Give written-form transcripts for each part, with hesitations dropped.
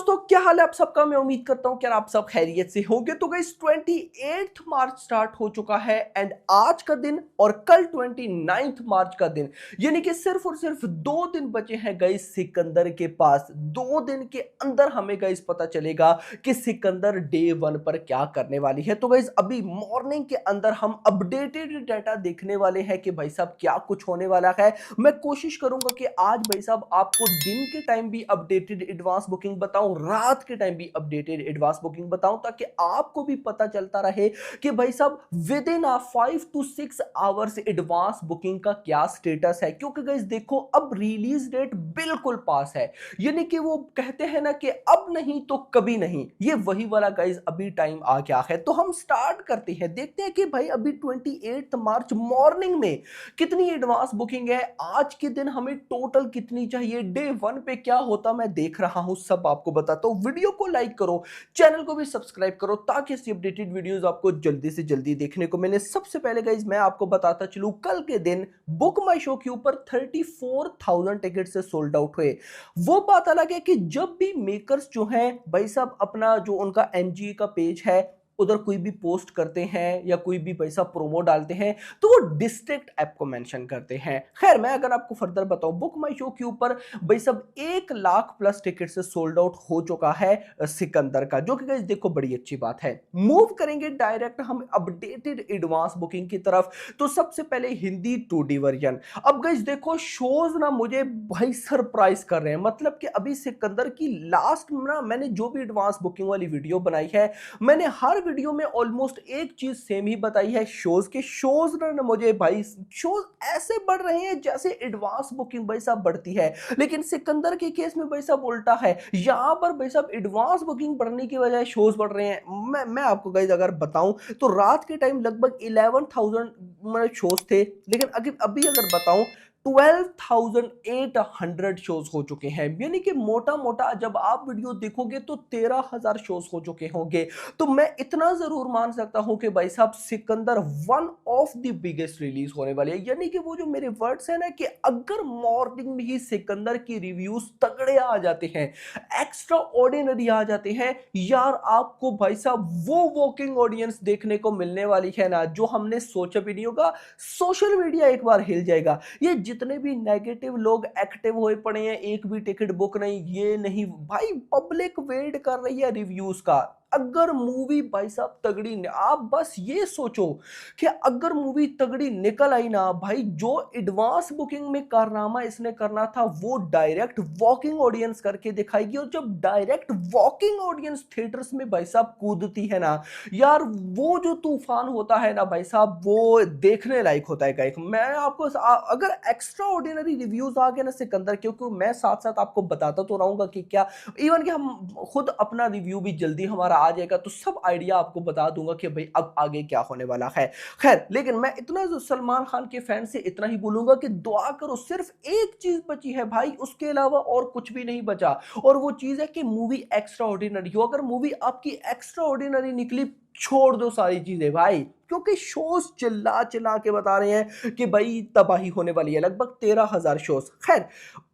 दोस्तों क्या हाल है आप सबका। मैं उम्मीद करता हूं कि आप सब खैरियत से होंगे। तो गाइस 28 मार्च स्टार्ट हो चुका है एंड आज का दिन और कल 29 मार्च का दिन, यानी कि सिर्फ और सिर्फ 2 दिन बचे हैं गाइस सिकंदर के पास। 2 दिन के अंदर हमें गाइस पता चलेगा कि सिकंदर डे 1 पर क्या करने वाली है। तो गाइस अभी मॉर्निंग के अंदर हम अपडेटेड डाटा देखने वाले हैं कि भाई साहब क्या कुछ होने वाला है। मैं कोशिश करूंगा कि आज भाई साहब आपको दिन के टाइम भी अपडेटेड एडवांस बुकिंग बताऊं, रात के टाइम भी अपडेटेड एडवांस बुकिंग बताऊं, ताकि आपको भी पता चलता रहे कि भाई साहब with in 5 to 6 hours advance booking का क्या स्टेटस है। क्योंकि गाइस देखो अब रिलीज डेट बिल्कुल पास है, यानी कि वो कहते हैं ना कि अब नहीं तो कभी नहीं, ये वही वाला गाइस अभी टाइम आ गया है। तो हम स्टार्ट करते हैं, देखते हैं कि भाई अभी 28 मार्च मॉर्निंग में कितनी एडवांस बुकिंग है, आज के दिन हमें टोटल कितनी चाहिए, डे 1 पे क्या होता मैं देख रहा हूं, सब आपको बताता हूं। वीडियो को लाइक करो, चैनल को भी सब्सक्राइब करो ताकि ऐसी अपडेटेड वीडियोस आपको जल्दी से जल्दी देखने को मिले। सबसे पहले गाइस मैं आपको बताता चलूं, कल के दिन बुक माई शो के ऊपर 34,000 टिकट से सोल्ड आउट हुए। वो बात अलग है कि जब भी मेकर्स जो हैं भाई साहब अपना जो उनका एनजीए का पेज है उधर कोई भी पोस्ट करते हैं या कोई भी पैसा प्रोमो डालते हैं तो वो डिस्ट्रिक्ट ऐप को मेंशन करते हैं। खैर मैं अगर आपको फर्दर बताऊं, बुक माई शो के ऊपर भाई सब 1 लाख प्लस टिकट से सोल्ड आउट हो चुका है सिकंदर का, जो कि गाइस देखो बड़ी अच्छी बात है। मूव करेंगे डायरेक्ट हम अपडेटेड एडवांस बुकिंग की तरफ। तो सबसे पहले हिंदी 2D वर्जन। अब गाइस देखो शोज ना मुझे भाई सरप्राइज कर रहे हैं, मतलब कि अभी सिकंदर की लास्ट ना मैंने जो भी एडवांस बुकिंग वाली वीडियो बनाई है, मैंने हर वीडियो में ऑलमोस्ट एक चीज सेम ही बताई है, शोज के शोज ना मुझे भाई शोज ऐसे बढ़ रहे हैं जैसे एडवांस बुकिंग भाई साहब बढ़ती है। लेकिन सिकंदर के केस में भाई साहब उल्टा है, यहां पर भाई साहब एडवांस बुकिंग बढ़ने की बजाय शोज बढ़ रहे हैं। मैं आपको गाइस अगर बताऊं तो रात के टाइम लगभग 11,000 शोज थे, लेकिन अभी अगर बताऊं 12,800 शोज हो चुके हैं, यानी कि मोटा मोटा जब आप वीडियो देखोगे तो 13,000 शोज हो चुके होंगे। तो मैं इतना जरूर मान सकता हूं कि भाई साहब Sikandar one of the biggest release होने वाली है। यानी कि वो जो मेरे वर्ड्स है ना कि अगर मॉर्निंग में ही सिकंदर की रिव्यूज तगड़े आ जाते हैं, एक्स्ट्रा ऑर्डिनरी आ जाते हैं यार, आपको भाई साहब वो वॉकिंग ऑडियंस देखने को मिलने वाली है ना जो हमने सोचा भी नहीं होगा। सोशल मीडिया एक बार हिल जाएगा। ये जितने भी नेगेटिव लोग एक्टिव हुए पड़े हैं, एक भी टिकट बुक नहीं, ये नहीं भाई, पब्लिक वेट कर रही है रिव्यूज का। अगर मूवी भाई साहब तगड़ी, आप बस ये सोचो कि अगर मूवी तगड़ी निकल आई ना भाई, जो एडवांस बुकिंग में कारनामा इसने करना था वो डायरेक्ट वॉकिंग ऑडियंस करके दिखाएगी। और जब डायरेक्ट वॉकिंग ऑडियंस थिएटर्स में भाई साहब कूदती है ना यार, वो जो तूफान होता है ना भाई साहब, वो देखने लायक होता है। गाइस मैं आपको अगर एक्स्ट्रा ऑर्डिनरी रिव्यूज आ गए ना सिकंदर, क्योंकि मैं साथ साथ आपको बताता तो रहूंगा कि क्या, इवन कि हम खुद अपना रिव्यू भी जल्दी हमारा आ जाएगा तो सब आइडिया आपको बता दूंगा कि भाई अब आगे क्या होने वाला है। खैर लेकिन मैं इतना जो सलमान खान के फैन से इतना ही बोलूंगा कि दुआ करो, सिर्फ एक चीज बची है भाई, उसके अलावा और कुछ भी नहीं बचा। और वो चीज है कि मूवी एक्स्ट्रा ऑर्डिनरी हो। अगर मूवी आपकी एक्स्ट्रा ऑर्डिनरी निकली, छोड़ दो सारी चीजें भाई, क्योंकि शोज चिल्ला चिल्ला के बता रहे हैं कि भाई तबाही होने वाली है, लगभग 13,000 शोज। खैर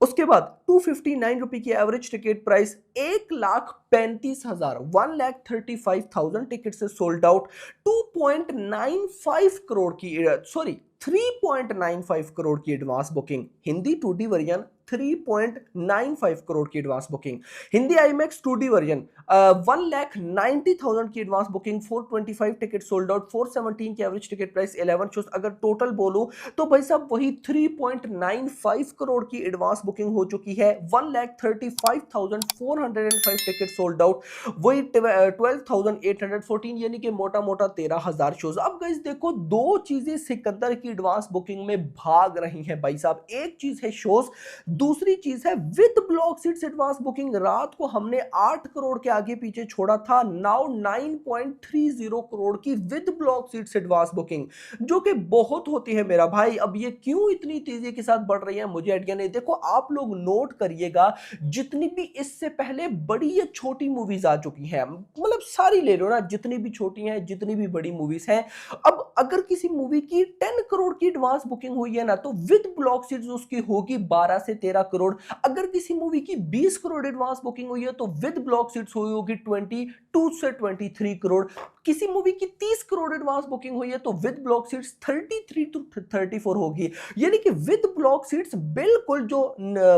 उसके बाद 259 रुपए की एवरेज टिकट प्राइस, 1,35,000 1,35,000 टिकट से सोल्ड आउट। 2.95 करोड़ की, सॉरी 3.95 करोड़ की advance booking. Hindi 2D version 3.95 crore की advance booking. Hindi IMAX 2D version 1,90,000 की advance booking, 425 ticket sold out, 417 की एवरेज टिकट प्राइस, 11 शोज। अगर टोटल बोलो तो भाई साहब वही 3.95 करोड़ की एडवांस बुकिंग हो चुकी है, 1,35,405 टिकट सोल्ड आउट, वही 12,814, यानी कि मोटा मोटा 13,000 शोज। अब गाइस देखो दो चीजें सिकंदर की एडवांस बुकिंग में भाग रही हैं भाई साहब, एक चीज है शोज, दूसरी चीज है with block seats advance booking. रात को हमने 8 करोड़ के आगे पीछे छोड़ा था, नाउ 9.30 करोड़ की with block seats advance booking, जो कि बहुत होती है मेरा भाई। अब ये क्यों इतनी तेजी के साथ बढ़ रही है मुझे आइडिया नहीं। देखो आप लोग नोट करिएगा, जितनी भी इससे पहले बड़ी या छोटी मूवीज आ चुकी हैं, मतलब सारी ले लो ना, जितनी भी छोटी हैं जितनी भी बड़ी मूवीज हैं, अब अगर किसी मूवी की 10 करोड़ की एडवांस बुकिंग हुई है ना तो विद ब्लॉक सीट्स उसकी होगी 12 से 13 करोड़। अगर किसी मूवी की 20 करोड़ एडवांस बुकिंग हुई है तो विद ब्लॉक सीट्स हुई होगी 22 से 23 करोड़। किसी मूवी की 30 करोड़ एडवांस बुकिंग हुई है तो विद ब्लॉक सीट्स 33 टू 34 होगी। यानी कि विद ब्लॉक सीट्स बिल्कुल जो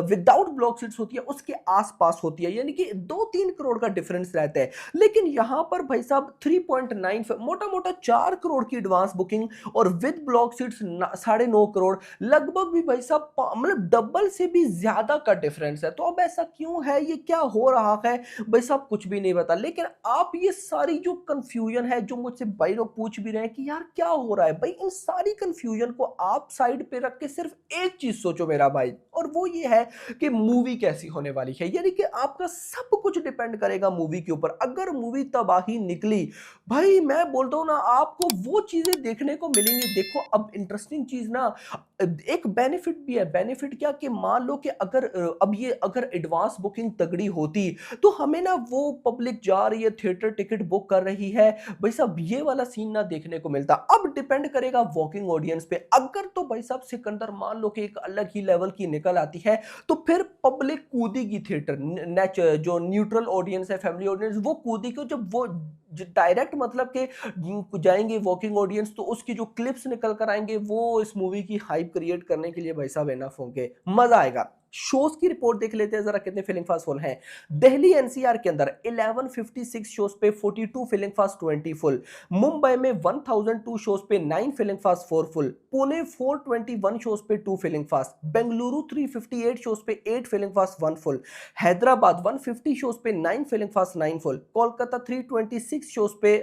विदाउट ब्लॉक सीट्स होती है उसके आसपास होती है, यानी कि 2-3 करोड़ का डिफरेंस रहता है। लेकिन यहां पर भाई साहब 3.9 मोटा मोटा 4 करोड़ की एडवांस बुकिंग और विद ब्लॉक सीट्स 9.5 करोड़, लगभग भी भाई साहब मतलब डबल से भी ज्यादा का डिफरेंस है। तो अब ऐसा क्यों है, ये क्या हो रहा है भाई साहब, कुछ भी नहीं पता। लेकिन आप ये सारी जो कंफ्यूजन है, जो मुझसे भाई लोग पूछ भी रहे हैं कि यार क्या हो रहा है, भाई इन सारी कंफ्यूजन को आप साइड पे रख के सिर्फ एक चीज सोचो मेरा भाई, और वो ये है कि मूवी कैसी होने वाली है। यानी कि आपका सब कुछ डिपेंड करेगा मूवी के ऊपर। अगर मूवी तबाही निकली, भाई मैं बोलता हूं ना, आपको वो चीजें देखने को मिलेंगी। देखो अब इंटरेस्टिंग चीज ना, एक बेनिफिट भी है। बेनिफिट क्या कि मान लो कि अगर अब ये अगर एडवांस बुकिंग तगड़ी होती तो हमें ना वो पब्लिक जा रही है थिएटर टिकट बुक कर रही है, भाई साहब ये वाला सीन ना देखने को मिलता। अब डिपेंड करेगा वॉकिंग ऑडियंस पे। अगर तो भाई साहब सिकंदर मान लो कि एक अलग ही लेवल की निकल आती है तो फिर पब्लिक कूदेगी थिएटर। जो न्यूट्रल ऑडियंस है, फैमिली ऑडियंस, वो कूदेगी। जब वो डायरेक्ट मतलब के जाएंगे वॉकिंग ऑडियंस तो उसकी जो क्लिप्स निकल कर आएंगे वो इस मूवी की हाइप क्रिएट करने के लिए भाई साहब एनफ होंगे, मजा आएगा। शोज की रिपोर्ट देख लेते हैं जरा कितने फिलिंग फास्ट फुल हैं। दिल्ली एनसीआर के अंदर 1156 शोज पे 42 फिलिंग फास्ट 20 फुल। मुंबई में 1002 शोज पे 9 filling fast 4 full. Pune 421 shows पे 2 फिलिंग फास्ट। बेंगलुरु 358 शोज पे 8 filling fast 1 full. Hyderabad 150 shows पे 9 filling fast 9 full. Kolkata 326 shows पे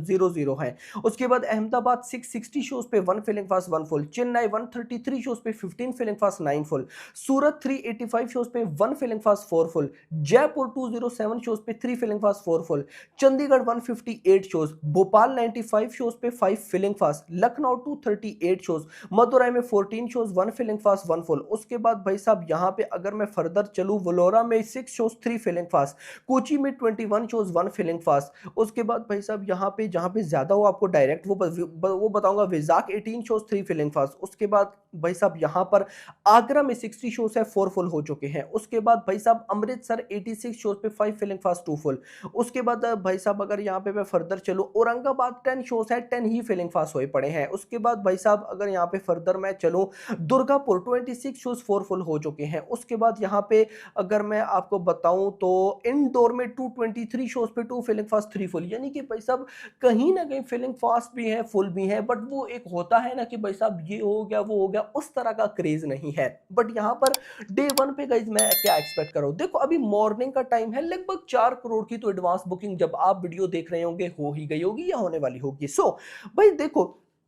0-0 है। उसके बाद अहमदाबाद 660 शोज पे 1 filling fast 1 full. Chennai 133 shows पे 15 filling fast 9 full. Surat 385 shows पे 1 filling fast 4 full. Jaipur 207 shows पे 3 filling fast 4 full. Chandigarh 158 shows. Bhopal 95 shows पे 5 filling fast. Lucknow 238 shows. Madurai में 14 शोज 1 फिलिंग फास्ट 1 फुल। उसके बाद भाई साहब यहां पे अगर मैं फर्दर चलूं, वलोरा में 6 शोज 3 फिलिंग फास्ट। कोची में 21 शोज 1 फिलिंग फास्ट। उसके बाद भाई साहब यहाँ पे जहां पे ज्यादा हो आपको डायरेक्ट वो बताऊंगा, विजाक 18 शोज 3 फिलिंग फास्ट। उसके बाद भाई साहब यहां पर आगरा में 60 शोज है 4 फुल हो चुके हैं। उसके बाद भाई साहब अमृतसर 86 शोज पे 5 फिलिंग फास्ट 2 फुल। उसके बाद भाई साहब अगर यहाँ पे मैं फर्दर चलूं, औरंगाबाद 10 शोज है 10 ही फिलिंग फास्ट हुए पड़े हैं। उसके बाद भाई साहब अगर यहाँ पे फर्दर मैं चलूं, दुर्गापुर 26 शोज 4 फुल हो चुके हैं। उसके बाद यहाँ पे अगर मैं आपको बताऊं तो इंदौर में 223 शोज पे 2 फिलिंग फास्ट 3 फुल। यानी कि भाई साहब कहीं ना कहीं फिलिंग फास्ट भी है, फुल भी है, बट वो एक होता है ना कि भाई साहब ये हो गया वो हो गया, उस तरह का क्रेज नहीं है। बट यहाँ पर डे 1 पे गाइस मैं क्या एक्सपेक्ट कर रहा हूं, देखो अभी मॉर्निंग का टाइम है, लगभग 4 करोड़ की तो एडवांस बुकिंग जब आप वीडियो देख रहे होंगे हो ही गई होगी या होने वाली होगी। सो भाई देखो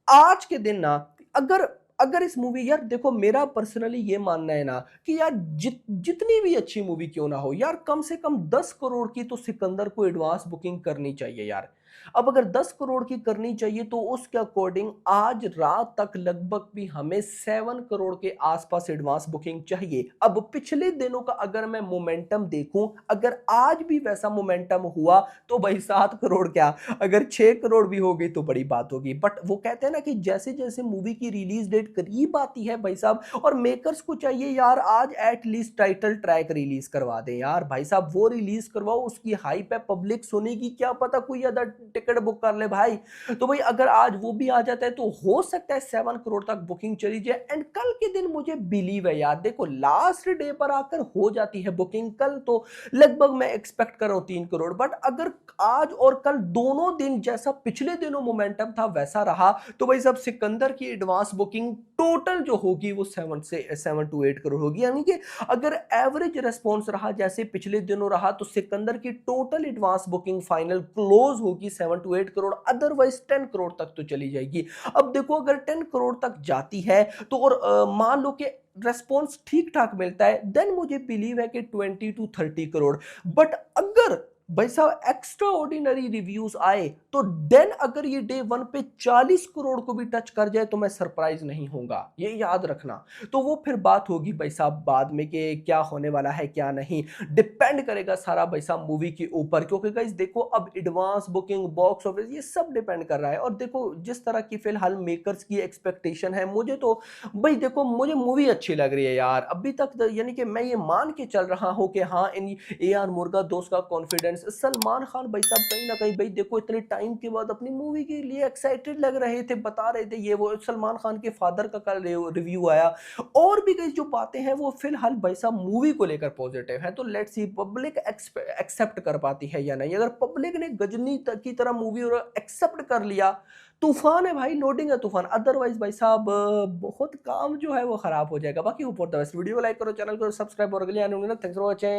आज के दिन ना, अगर अगर इस मूवी, यार देखो मेरा पर्सनली ये मानना है ना कि यार जितनी भी अच्छी मूवी क्यों ना हो यार, कम से कम 10 करोड़ की तो सिकंदर को एडवांस बुकिंग करनी चाहिए यार। अब अगर 10 करोड़ की करनी चाहिए तो उसके अकॉर्डिंग आज रात तक लगभग भी हमें 7 करोड़ के आसपास एडवांस बुकिंग चाहिए। अब पिछले दिनों का अगर मैं मोमेंटम देखूं, अगर आज भी वैसा मोमेंटम हुआ तो भाई 7 करोड़ क्या, अगर 6 करोड़ भी हो गई तो बड़ी बात होगी। बट वो कहते हैं ना कि जैसे जैसे मूवी की रिलीज डेट करीब आती है भाई साहब, और मेकर्स को चाहिए यार आज एटलीस्ट टाइटल ट्रैक रिलीज करवा दे यार, भाई साहब वो रिलीज करवाओ, उसकी हाइप है, पब्लिक सुनेगी, क्या पता कोई अदर टिकट बुक कर ले भाई। तो भाई अगर आज वो भी आ जाता है तो हो सकता है 7 करोड़ तक बुकिंग चली जाए। एंड कल के दिन मुझे बिलीव है यार, देखो लास्ट डे पर आकर हो जाती है बुकिंग, कल तो लगभग मैं एक्सपेक्ट कर रहा हूं 3 करोड़। बट अगर आज और कल दोनों दिन जैसा पिछले दिनों मोमेंटम था वैसा रहा तो भाई साहब सिकंदर की एडवांस बुकिंग टोटल जो होगी वो 7 to 8 करोड़ होगी। यानी कि अगर एवरेज रेस्पॉन्स रहा जैसे पिछले दिनों रहा तो सिकंदर की total advance booking final close होगी 7 to 8 करोड़, अदरवाइज 10 करोड़ तक तो चली जाएगी। अब देखो अगर 10 करोड़ तक जाती है तो और मान लो कि रेस्पॉन्स ठीक ठाक मिलता है, देन मुझे बिलीव है कि 20 to 30 करोड़। बट अगर भाई साहब एक्स्ट्रा ऑर्डिनरी रिव्यूज आए तो देन अगर ये डे वन पे 40 करोड़ को भी टच कर जाए तो मैं सरप्राइज नहीं होऊंगा, ये याद रखना। तो वो फिर बात होगी भाई साहब बाद में कि क्या होने वाला है क्या नहीं, डिपेंड करेगा सारा भाई साहब मूवी के ऊपर, क्योंकि गाइस देखो अब एडवांस बुकिंग बॉक्स ऑफिस ये सब डिपेंड कर रहा है। और देखो जिस तरह की फिलहाल मेकर्स की एक्सपेक्टेशन है, मुझे तो भाई देखो मुझे मूवी अच्छी लग रही है यार अभी तक, यानी कि मैं ये मान के चल रहा हूँ कि हाँ इन ए आर मुर्गा दोस्त का कॉन्फिडेंस, सलमान खान भाई साहब कहीं ना कहीं भाई देखो इतने टाइम के बाद अपनी मूवी के लिए एक्साइटेड लग रहे थे, बता रहे थे ये वो। सलमान खान के फादर का कल रिव्यू आया, और भी कई जो बातें हैं वो फिलहाल भाई साहब मूवी को लेकर पॉजिटिव है। तो लेट्स सी पब्लिक एक्सेप्ट कर पाती है या नहीं। अगर पब्लिक ने गजनी की तरह मूवी और एक्सेप्ट कर लिया, तूफान है भाई, लोडिंग है तूफान। अदरवाइज भाई साहब बहुत काम जो है वो खराब हो जाएगा। बाकी hope for the best. Video को लाइक करो, चैनल को सब्सक्राइब और अगले आने थैंक्स फॉर वॉचिंग।